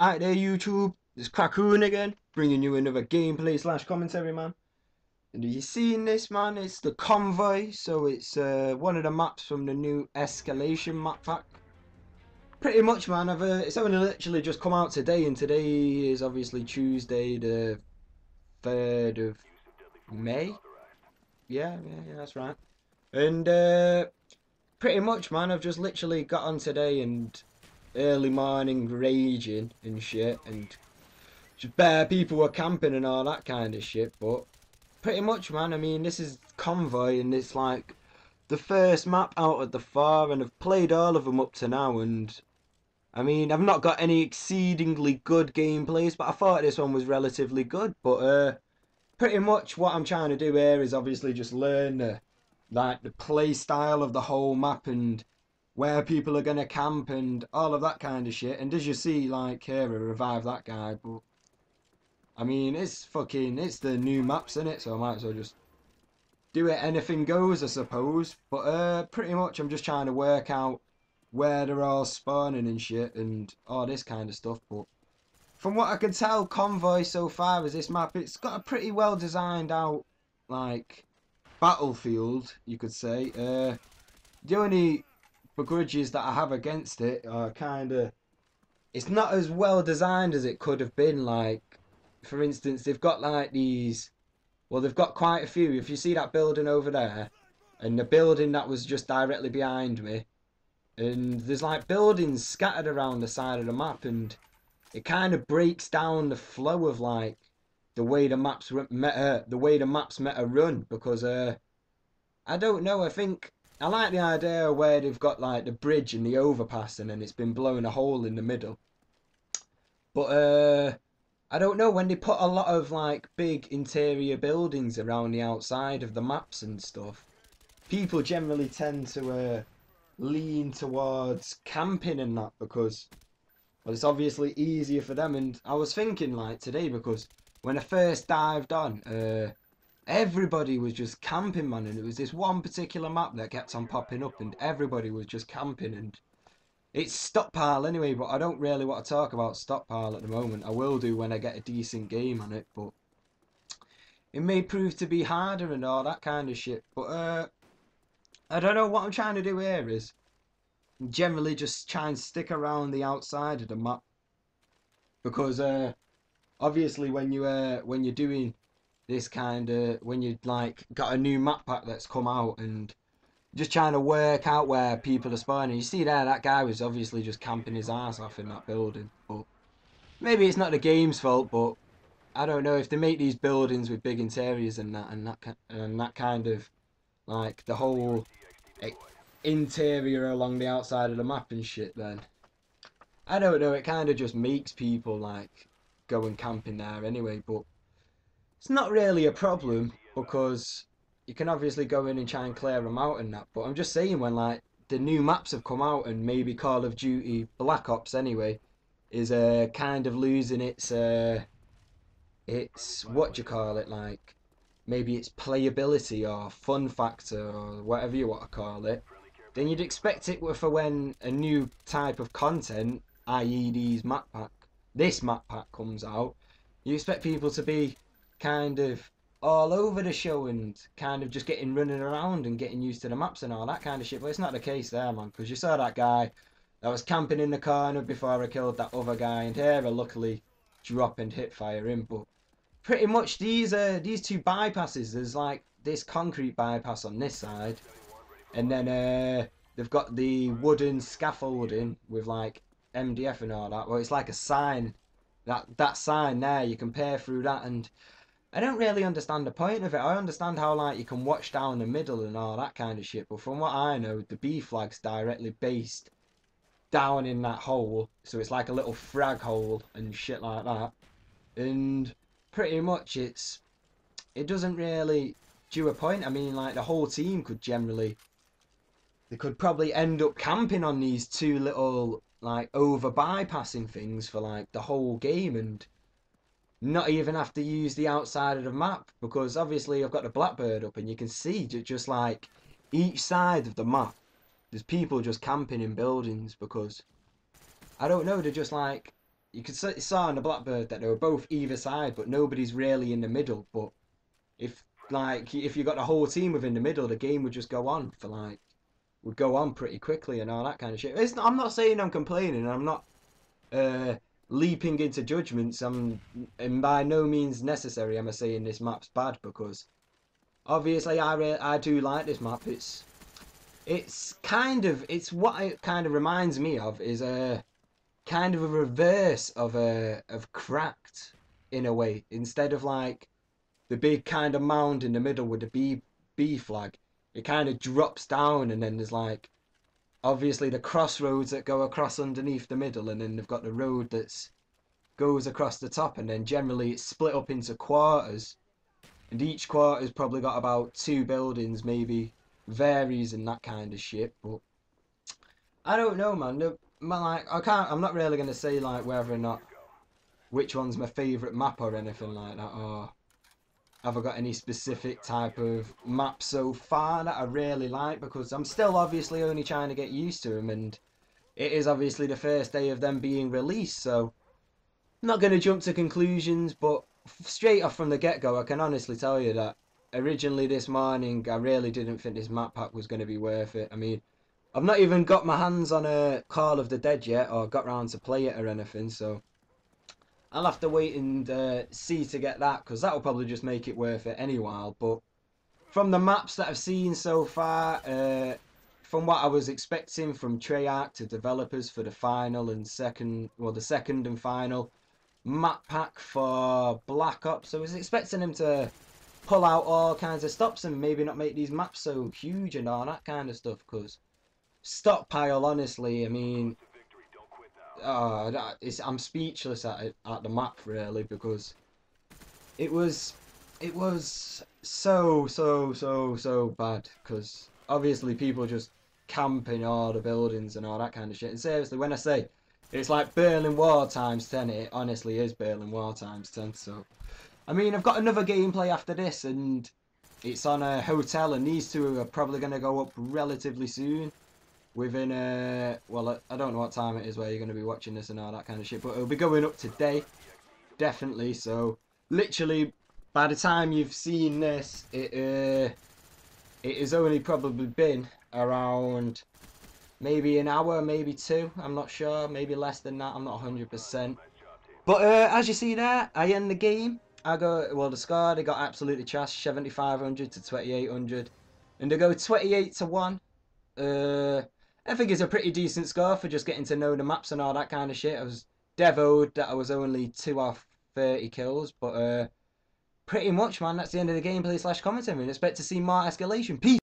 Alright there YouTube, it's Krakoon again, bringing you another gameplay slash commentary, man. And have you seen this, man? It's the Convoy, so it's one of the maps from the new Escalation map pack. Pretty much, man, it's only literally just come out today, and today is obviously Tuesday the 3rd of May. Yeah, that's right. And pretty much, man, I've just literally got on today and early morning raging and shit, and just bare people were camping and all that kind of shit. But pretty much, man, I mean, this is Convoy, and it's like the first map out of the 4, and I've played all of them up to now, and I mean, I've not got any exceedingly good gameplays, but I thought this one was relatively good. But pretty much what I'm trying to do here is obviously just learn the play style of the whole map and where people are gonna camp and all of that kind of shit. And as you see, like here, I revived that guy, but I mean, it's the new maps, in it, so I might as well just do it. Anything goes, I suppose. But pretty much, I'm just trying to work out where they're all spawning and shit and all this kind of stuff. But from what I can tell, Convoy so far is this map. It's got a pretty well designed out, like, battlefield, you could say. The only begrudges that I have against it are kind of, it's not as well designed as it could have been. Like, for instance, they've got like these, well, they've got quite a few. If you see that building over there, and the building that was just directly behind me, and there's like buildings scattered around the side of the map, and it kind of breaks down the flow of like the way the maps meta run, because I don't know. I think I like the idea where they've got like the bridge and the overpass, and then it's been blowing a hole in the middle. But I don't know, when they put a lot of like big interior buildings around the outside of the maps and stuff, people generally tend to lean towards camping and that, because, well, it's obviously easier for them. And I was thinking like today, because when I first dived on, everybody was just camping, man, and it was this one particular map that kept on popping up, and everybody was just camping. And it's stockpile anyway, but I don't really want to talk about stockpile at the moment. I will do when I get a decent game on it, but it may prove to be harder and all that kind of shit. But I don't know, what I'm trying to do here is generally just try and stick around the outside of the map, because obviously when you're doing this kind of, when you like got a new map pack that's come out and just trying to work out where people are spawning. You see there, that guy was obviously just camping his ass off in that building. But maybe it's not the game's fault, but I don't know, if they make these buildings with big interiors and that kind of like the whole interior along the outside of the map and shit, then I don't know, it kind of just makes people like go and camp in there anyway. But it's not really a problem, because you can obviously go in and try and clear them out and that. But I'm just saying, when like the new maps have come out, and maybe Call of Duty Black Ops anyway is kind of losing its what do you call it, like maybe its playability or fun factor or whatever you want to call it, then you'd expect it for when a new type of content, i.e. this map pack comes out, you expect people to be kind of all over the show and kind of just getting running around and getting used to the maps and all that kind of shit. But it's not the case there, man, because you saw that guy that was camping in the corner before I killed that other guy, and here I luckily drop and hit fire him. But pretty much these two bypasses, there's like this concrete bypass on this side, and then they've got the wooden scaffolding with like MDF and all that. Well, it's like a sign, that sign there, you can peer through that, and I don't really understand the point of it. I understand how like you can watch down the middle and all that kind of shit, but from what I know, the B flag's directly based down in that hole, so it's like a little frag hole and shit like that. And pretty much it doesn't really do a point. I mean, like the whole team could generally, they could probably end up camping on these two little like over bypassing things for like the whole game, and not even have to use the outside of the map, because obviously I've got the Blackbird up, and you can see just like each side of the map there's people just camping in buildings, because I don't know, they're just like you could saw on the Blackbird that they were both either side, but nobody's really in the middle. But if you got the whole team within the middle, the game would just go on for like would go on pretty quickly and all that kind of shit. I'm not saying I'm complaining. I'm not uh, leaping into judgments. And by no means necessary am I saying this map's bad, because obviously I do like this map. It's what it kind of reminds me of is a kind of a reverse of cracked in a way. Instead of like the big kind of mound in the middle with the B flag, it kind of drops down, and then there's like obviously the crossroads that go across underneath the middle, and then they've got the road that's goes across the top, and then generally it's split up into quarters, and each quarter's probably got about 2 buildings, maybe varies and that kind of shit. But I don't know, man. Like I'm not really gonna say like whether or not which one's my favourite map or anything like that, or have I got any specific type of map so far that I really like, because I'm still obviously only trying to get used to them, and it is obviously the first day of them being released, so I'm not going to jump to conclusions, but straight off from the get-go, I can honestly tell you that originally this morning, I really didn't think this map pack was going to be worth it. I mean, I've not even got my hands on a Call of the Dead yet, or got round to play it or anything, so I'll have to wait and see to get that, because that'll probably just make it worth it any while. But from the maps that I've seen so far, from what I was expecting from Treyarch to developers for the final and second, well, the second and final map pack for Black Ops, I was expecting them to pull out all kinds of stops and maybe not make these maps so huge and all that kind of stuff, because stockpile, honestly, I mean, I'm speechless at the map really, because it was it was so bad, because obviously people just camping all the buildings and all that kind of shit. And seriously, when I say it's like Berlin Wall times 10, it honestly is Berlin Wall times 10. So I mean, I've got another gameplay after this, and it's on a hotel, and these two are probably going to go up relatively soon. Within well, I don't know what time it is where you're going to be watching this and all that kind of shit, but it'll be going up today, definitely. So literally, by the time you've seen this, it has only probably been around maybe an hour, maybe two. I'm not sure, maybe less than that. I'm not 100%. But as you see there, I end the game. I go, well, the score, they got absolutely trashed, 7,500 to 2,800, and they go 28-1. Uh, I think it's a pretty decent score for just getting to know the maps and all that kind of shit. I was devoed that I was only 2 off 30 kills, but pretty much, man, that's the end of the gameplay / commentary. And expect to see more escalation. Peace.